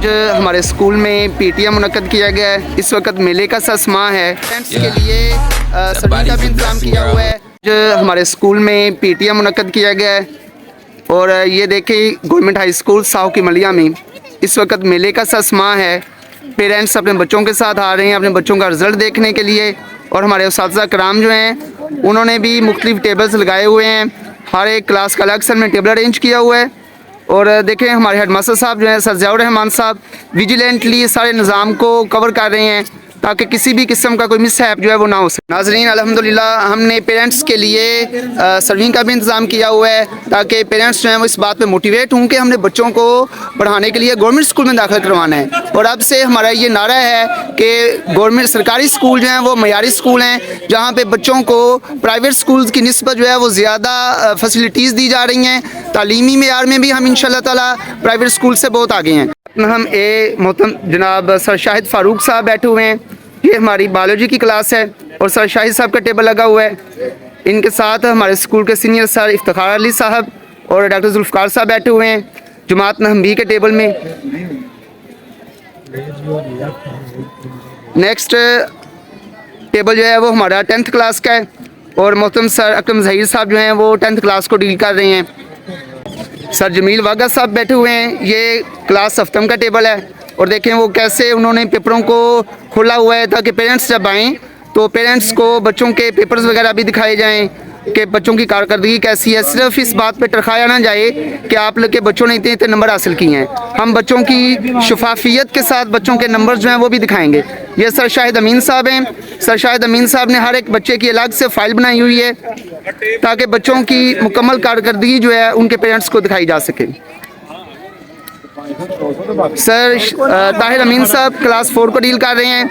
آج ہمارے اسکول میں پی ٹی ایم منعقد کیا گیا ہے. اس وقت میلے کا سسماں ہے. اسٹوڈنٹس کے لیے سروے کا بھی انتظام کیا ہوا ہے. آج ہمارے اسکول میں پی ٹی ایم منعقد کیا گیا ہے اور یہ دیکھیں گورنمنٹ ہائی اسکول ساؤ کی ملیہ میں اس وقت میلے کا سسماں ہے. پیرنٹس اپنے بچوں کے ساتھ آ رہے ہیں اپنے بچوں کا رزلٹ دیکھنے کے لیے اور ہمارے اساتذہ کرام جو ہیں انہوں نے بھی مختلف ٹیبلز لگائے ہوئے ہیں. ہر ایک کلاس کا الگ سر میں ٹیبل ارینج کیا ہوا ہے اور دیکھیں ہمارے ہیڈ ماسٹر صاحب جو ہیں سر ضیاء الرحمان صاحب ویجیلنٹلی سارے نظام کو کور کر رہے ہیں تاکہ کسی بھی قسم کا کوئی مس ہیپ جو ہے وہ نہ ہو سکے. ناظرین الحمدللہ ہم نے پیرنٹس کے لیے سرونگ کا بھی انتظام کیا ہوا ہے تاکہ پیرنٹس جو ہیں وہ اس بات پہ موٹیویٹ ہوں کہ ہم نے بچوں کو پڑھانے کے لیے گورنمنٹ اسکول میں داخل کروانا ہے. اور اب سے ہمارا یہ نعرہ ہے کہ گورنمنٹ سرکاری اسکول جو ہیں وہ معیاری اسکول ہیں جہاں پہ بچوں کو پرائیویٹ اسکولز کی نسبت جو ہے وہ زیادہ فیسلٹیز دی جا رہی ہیں. تعلیمی معیار میں بھی ہم انشاءاللہ تعالیٰ پرائیویٹ اسکول سے بہت آگے ہیں. ہم محترم جناب سر شاہد فاروق صاحب بیٹھے ہوئے ہیں. یہ ہماری بایولوجی کی کلاس ہے اور سر شاہد صاحب کا ٹیبل لگا ہوا ہے. ان کے ساتھ ہمارے اسکول کے سینئر سر افتخار علی صاحب اور ڈاکٹر ذوالفقار صاحب بیٹھے ہوئے ہیں جماعت نہمبی کے ٹیبل میں. نیکسٹ ٹیبل جو ہے وہ ہمارا 10th کلاس کا ہے اور محترم سر اکرم ظہیر صاحب جو ہیں وہ 10th کلاس کو ڈیل کر رہے ہیں. سر جمیل واگا صاحب بیٹھے ہوئے ہیں. یہ کلاس ہفتم کا ٹیبل ہے اور دیکھیں وہ کیسے انہوں نے پیپروں کو کھولا ہوا ہے تاکہ پیرنٹس جب آئیں تو پیرنٹس کو بچوں کے پیپرز وغیرہ بھی دکھائے جائیں کہ بچوں کی کارکردگی کیسی ہے. صرف اس بات پہ ٹرکھایا نہ جائے کہ آپ لوگ کے بچوں نے اتنے نمبر حاصل کیے ہیں. ہم بچوں کی شفافیت کے ساتھ بچوں کے نمبر جو ہیں وہ بھی دکھائیں گے. یہ سر شاہد امین صاحب ہیں. سر شاہد امین صاحب نے ہر ایک بچے کی الگ سے فائل بنائی ہوئی ہے تاکہ بچوں کی مکمل کارکردگی جو ہے ان کے پیرنٹس کو دکھائی جا سکے. سر طاہر امین صاحب کلاس 4 کو ڈیل کر رہے ہیں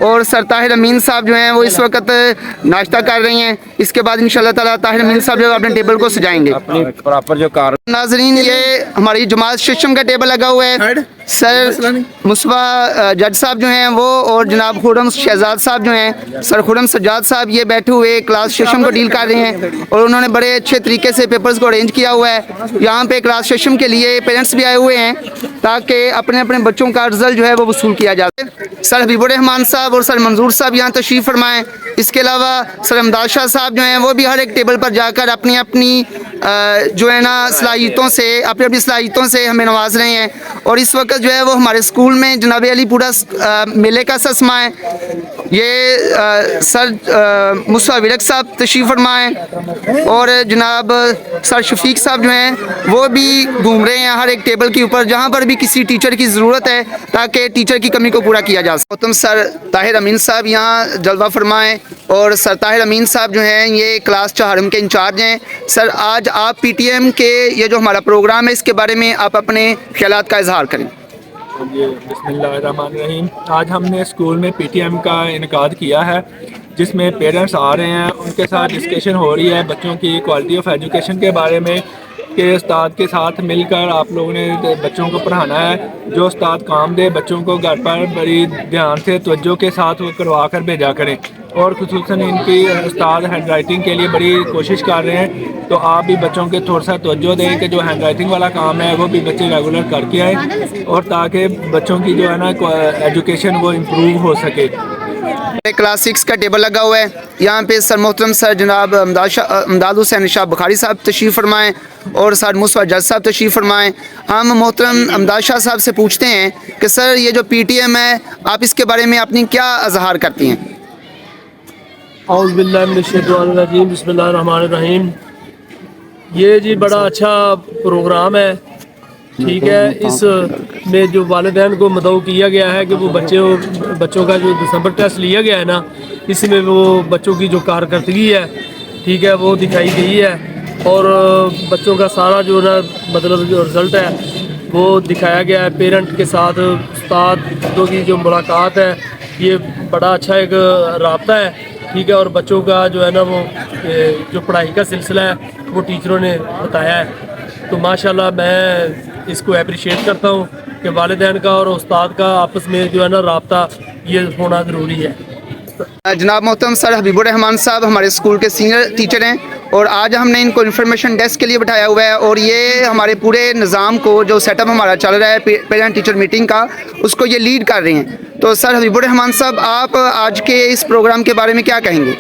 اور سر طاہر امین صاحب جو ہیں وہ اس وقت ناشتہ کر رہی ہیں. اس کے بعد انشاءاللہ تعالیٰ طاہر امین صاحب جو اپنے ٹیبل کو سجائیں گے. ناظرین یہ ہماری جماعت ششم کا ٹیبل لگا ہوا ہے. سر مصباح جج صاحب جو ہیں وہ اور جناب خرم شہزاد صاحب جو ہیں سر خرم سجاد صاحب یہ بیٹھے ہوئے کلاس ششم کو ڈیل کر رہے ہیں اور انہوں نے بڑے اچھے طریقے سے پیپرز کو ارینج کیا ہوا ہے. یہاں پہ کلاس ششم کے لیے پیرنٹس بھی آئے ہوئے ہیں تاکہ اپنے اپنے بچوں کا رزلٹ جو ہے وہ وصول کیا جائے. سر حبیب الرحمان صاحب اور سر منظور صاحب یہاں تشریف فرمائیں. اس کے علاوہ سر امداد شاہ صاحب جو ہیں وہ بھی ہر ایک ٹیبل پر جا کر اپنی اپنی جو ہے نا صلاحیتوں سے اپنی صلاحیتوں سے ہمیں نواز رہے ہیں. اور اس وقت جو ہے وہ ہمارے اسکول میں جناب علی پورا میلے کا سسماں ہے. یہ سر مصطفیٰ ورق صاحب تشریف فرمائیں اور جناب سر شفیق صاحب جو ہیں وہ بھی گھوم رہے ہیں ہر ایک ٹیبل کے اوپر جہاں پر بھی کسی ٹیچر کی ضرورت ہے تاکہ ٹیچر کی کمی کو پورا کیا جا سکے. محترم سر طاہر امین صاحب یہاں جلوہ فرمائیں اور سر طاہر امین صاحب جو ہیں یہ کلاس 4 کے انچارج ہیں. سر آج آپ پی ٹی ایم کے یہ جو ہمارا پروگرام ہے اس کے بارے میں آپ اپنے خیالات کا اظہار کریں. بسم اللہ الرحمن الرحیم. آج ہم نے اسکول میں پی ٹی ایم کا انعقاد کیا ہے جس میں پیرنٹس آ رہے ہیں. ان کے ساتھ ڈسکشن ہو رہی ہے بچوں کی کوالٹی آف ایجوکیشن کے بارے میں کہ استاد کے ساتھ مل کر آپ لوگوں نے بچوں کو پڑھانا ہے. جو استاد کام دے بچوں کو گھر پر بڑی دھیان سے توجہ کے ساتھ وہ کروا کر بھیجا کریں. اور خصوصاً ان کی استاد ہینڈ رائٹنگ کے لیے بڑی کوشش کر رہے ہیں تو آپ بھی بچوں کے تھوڑا سا توجہ دیں کہ جو ہینڈ رائٹنگ والا کام ہے وہ بھی بچے ریگولر کر کے آئیں اور تاکہ بچوں کی جو ہے نا ایجوکیشن وہ امپروو ہو سکے. کلاس 6 کا ٹیبل لگا ہوا ہے. یہاں پہ سر محترم سر جناب امداد حسین شاہ بخاری صاحب تشریف فرمائیں اور سر مصباح جج صاحب تشریف فرمائیں. ہم محترم امداد شاہ صاحب سے پوچھتے ہیں کہ سر یہ جو پی ٹی ایم ہے آپ اس کے بارے میں اپنی کیا اظہار کرتی ہیں. اعوذ باللہ من الشیطان الرجیم. بسم اللہ الرحمن الرحیم. یہ جی بڑا اچھا پروگرام ہے. ٹھیک ہے. اس میں جو والدین کو مدعو کیا گیا ہے کہ وہ بچوں کا جو دسمبر ٹیسٹ لیا گیا ہے نا اس میں وہ بچوں کی جو کارکردگی ہے ٹھیک ہے وہ دکھائی گئی ہے اور بچوں کا سارا جو نا مطلب جو رزلٹ ہے وہ دکھایا گیا ہے. پیرنٹ کے ساتھ استادوں کی جو ملاقات ہے یہ بڑا اچھا ایک رابطہ ہے. ٹھیک ہے. اور بچوں کا جو ہے نا وہ جو پڑھائی کا سلسلہ ہے وہ ٹیچروں نے بتایا ہے. تو ماشاءاللہ میں اس کو اپریشیٹ کرتا ہوں کہ والدین کا اور استاد کا آپس میں جو ہے نا رابطہ یہ ہونا ضروری ہے. جناب محترم سر حبیب الرحمان صاحب ہمارے اسکول کے سینئر ٹیچر ہیں اور آج ہم نے ان کو انفارمیشن ڈیسک کے لیے بٹھایا ہوا ہے اور یہ ہمارے پورے نظام کو جو سیٹ اپ ہمارا چل رہا ہے پیرنٹ ٹیچر میٹنگ کا اس کو یہ لیڈ کر رہے ہیں. تو سر حبیب الرحمان صاحب آپ آج کے اس پروگرام کے بارے میں کیا کہیں گے؟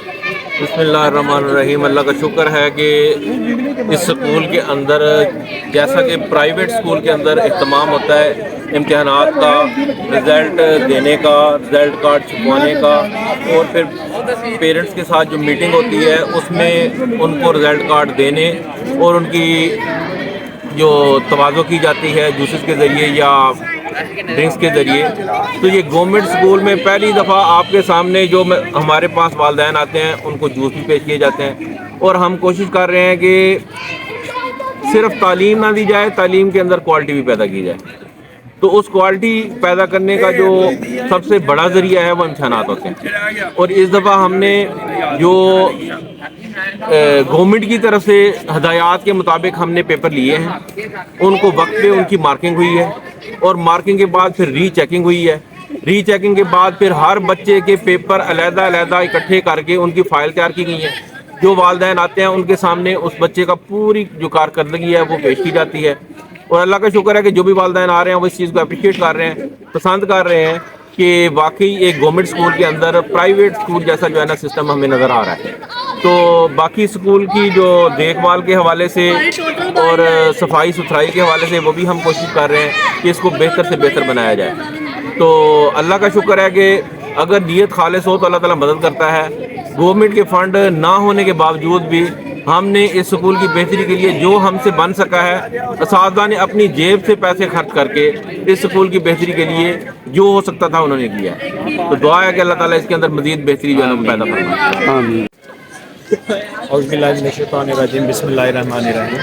بسم اللہ الرحمن الرحیم. اللہ کا شکر ہے کہ اس سکول کے اندر جیسا کہ پرائیویٹ سکول کے اندر اہتمام ہوتا ہے امتحانات کا، رزلٹ دینے کا، رزلٹ کارڈ چھپوانے کا، اور پھر پیرنٹس کے ساتھ جو میٹنگ ہوتی ہے اس میں ان کو رزلٹ کارڈ دینے اور ان کی جو توازو کی جاتی ہے جوسز کے ذریعے یا ڈرنکس کے ذریعے. تو یہ گورنمنٹ سکول میں پہلی دفعہ آپ کے سامنے جو ہمارے پاس والدین آتے ہیں ان کو جوس بھی پیش کیے جاتے ہیں، اور ہم کوشش کر رہے ہیں کہ صرف تعلیم نہ دی جائے، تعلیم کے اندر کوالٹی بھی پیدا کی جائے. تو اس کوالٹی پیدا کرنے کا جو سب سے بڑا ذریعہ ہے وہ امتحانات ہوتے ہیں. اور اس دفعہ ہم نے جو گورنمنٹ کی طرف سے ہدایات کے مطابق ہم نے پیپر لیے ہیں، ان کو وقت پہ ان کی مارکنگ ہوئی ہے، اور مارکنگ کے بعد پھر ری چیکنگ ہوئی ہے. ری چیکنگ کے بعد پھر ہر بچے کے پیپر علیحدہ علیحدہ اکٹھے کر کے ان کی فائل تیار کی گئی ہے. جو والدین آتے ہیں ان کے سامنے اس بچے کا پوری جو کارکردگی ہے وہ پیش کی جاتی ہے. اور اللہ کا شکر ہے کہ جو بھی والدین آ رہے ہیں وہ اس چیز کو اپریشیٹ کر رہے ہیں، پسند کر رہے ہیں کہ واقعی ایک گورنمنٹ سکول کے اندر پرائیویٹ سکول جیسا جو ہے نا سسٹم ہمیں نظر آ رہا ہے. تو باقی سکول کی جو دیکھ بھال کے حوالے سے اور صفائی ستھرائی کے حوالے سے وہ بھی ہم کوشش کر رہے ہیں کہ اس کو بہتر سے بہتر بنایا جائے. تو اللہ کا شکر ہے کہ اگر نیت خالص ہو تو اللہ تعالیٰ مدد کرتا ہے. گورنمنٹ کے فنڈ نہ ہونے کے باوجود بھی ہم نے اس سکول کی بہتری کے لیے جو ہم سے بن سکا ہے، اساتذہ نے اپنی جیب سے پیسے خرچ کر کے اس سکول کی بہتری کے لیے جو ہو سکتا تھا انہوں نے کیا. تو دعا ہے کہ اللہ تعالیٰ اس کے اندر مزید بہتری جو ہے نا پیدا فرمائے. اعوذ باللہ من الشیطان الرجیم. بسم اللہ الرحمن الرحیم.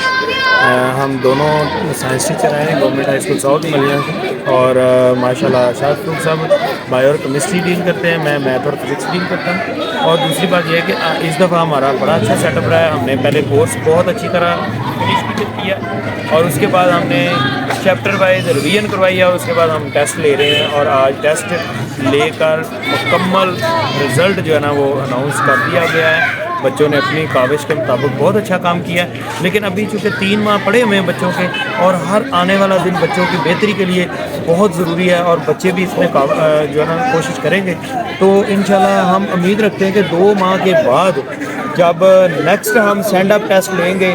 ہم دونوں سائنس ٹیچر ہیں گورنمنٹ ہائی اسکول ساؤتھ ملیاں سے، اور ماشاءاللہ شاہد فروخ صاحب بایو اور کیمسٹری ڈیل کرتے ہیں، میں میتھ اور فزکس ڈیل کرتا ہوں. اور دوسری بات یہ ہے کہ اس دفعہ ہمارا بڑا اچھا سیٹ اپ رہا ہے. ہم نے پہلے کورس بہت اچھی طرح فنش بھی کیا، اور اس کے بعد ہم نے چیپٹر وائز ریویژن کروائی ہے، اور اس کے بعد ہم ٹیسٹ لے رہے ہیں. اور آج ٹیسٹ لے کر مکمل رزلٹ جو ہے نا وہ اناؤنس کر دیا گیا ہے. بچوں نے اپنی کاوش کے مطابق بہت اچھا کام کیا ہے، لیکن ابھی چونکہ 3 ماہ پڑے ہوئے ہیں بچوں کے، اور ہر آنے والا دن بچوں کی بہتری کے لیے بہت ضروری ہے، اور بچے بھی اس میں جو ہے نا کوشش کریں گے. تو انشاءاللہ ہم امید رکھتے ہیں کہ 2 ماہ کے بعد جب نیکسٹ ہم سینڈ اپ ٹیسٹ لیں گے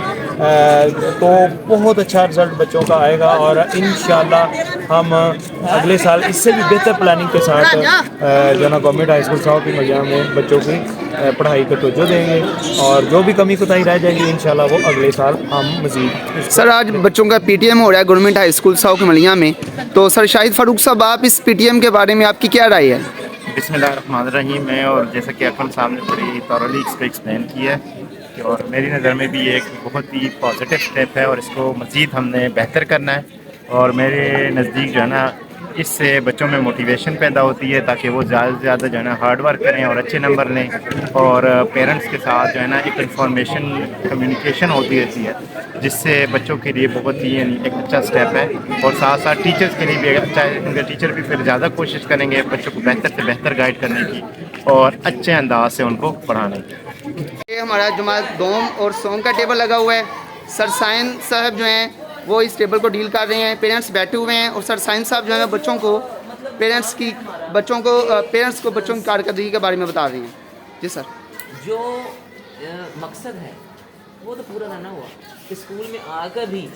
تو بہت اچھا رزلٹ بچوں کا آئے گا، اور انشاءاللہ ہم اگلے سال اس سے بھی بہتر پلاننگ کے ساتھ جو ہے نا گورنمنٹ ہائی اسکول ساؤتھ ملیاں میں بچوں کی پڑھائی کو توجہ دیں گے، اور جو بھی کمی کوتاہی رہ جائے گی انشاءاللہ وہ اگلے سال ہم مزید. سر آج بچوں کا پی ٹی ایم ہو رہا ہے گورنمنٹ ہائی اسکول ساؤتھ ملیاں میں، تو سر شاہد فاروق صاحب آپ اس پی ٹی ایم کے بارے میں آپ کی کیا رائے ہے؟ بسم اللہ الرحمن الرحیم. میں اور جیسا کہ اکرم صاحب نے بڑی تھورلی اس کو ایکسپلین کیا ہے، اور میری نظر میں بھی یہ ایک بہت ہی پازیٹیو اسٹیپ ہے، اور اس کو مزید ہم نے بہتر کرنا ہے. اور میرے نزدیک جو ہے نا اس سے بچوں میں موٹیویشن پیدا ہوتی ہے تاکہ وہ زیادہ سے زیادہ جو ہے نا ہارڈ ورک کریں اور اچھے نمبر لیں، اور پیرنٹس کے ساتھ جو ہے نا ایک انفارمیشن کمیونیکیشن ہوتی رہتی ہے، جس سے بچوں کے لیے بہت ہی یعنی ایک اچھا اسٹیپ ہے. اور ساتھ ساتھ ٹیچرس کے لیے بھی اچھا ہے، ان کے ٹیچر بھی پھر زیادہ کوشش کریں گے بچوں کو بہتر سے بہتر گائیڈ کرنے کی اور اچھے انداز سے ان کو پڑھانے کی. یہ ہمارا جماعت دوم اور سوم کا ٹیبل لگا ہوا ہے. سر سائن صاحب جو ہیں وہ اس ٹیبل کو ڈیل کر رہے ہیں، پیرنٹس بیٹھے ہوئے ہیں، اور سر سائن صاحب جو ہیں بچوں کو پیرنٹس کی بچوں کی کارکردگی کے بارے میں بتا رہے ہیں. جی سر. جو مقصد ہے وہ تو پورا نہ ہوا، اسکول میں آ کر بھی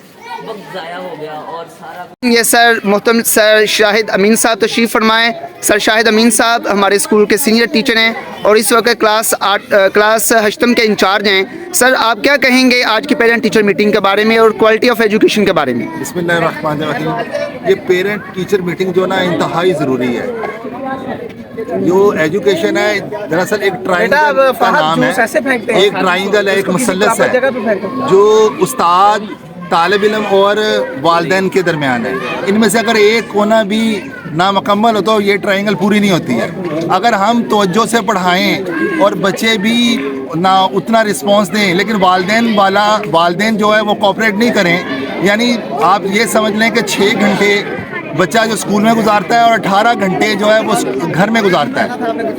وقت ضائع ہو گیا اور سارا. یہ سر محترم سر شاہد امین صاحب تشریف فرمائیں. سر شاہد امین صاحب ہمارے اسکول کے سینئر ٹیچر ہیں اور اس وقت کلاس 8 کے انچارج ہیں. سر آپ کیا کہیں گے آج کی پیرنٹ ٹیچر میٹنگ کے بارے میں اور کوالٹی آف ایجوکیشن کے بارے میں؟ بسم اللہ الرحمن الرحیم. یہ پیرنٹ ٹیچر میٹنگ جو نا انتہائی ضروری ہے. جو ایجوکیشن ہے دراصل ایک ٹرائنگل کا نام ہے، ایک ٹرائنگل ہے، ایک مثلث ہے جو استاد، طالب علم اور والدین کے درمیان ہے. ان میں سے اگر ایک کونا بھی نامکمل ہو تو یہ ٹرائنگل پوری نہیں ہوتی ہے. اگر ہم توجہ سے پڑھائیں اور بچے بھی نہ اتنا رسپانس دیں لیکن والدین جو ہے وہ کوآپریٹ نہیں کریں، یعنی آپ یہ سمجھ لیں کہ 6 گھنٹے بچہ جو اسکول میں گزارتا ہے اور 18 گھنٹے جو ہے وہ گھر میں گزارتا ہے.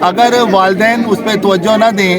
اگر والدین اس پہ توجہ نہ دیں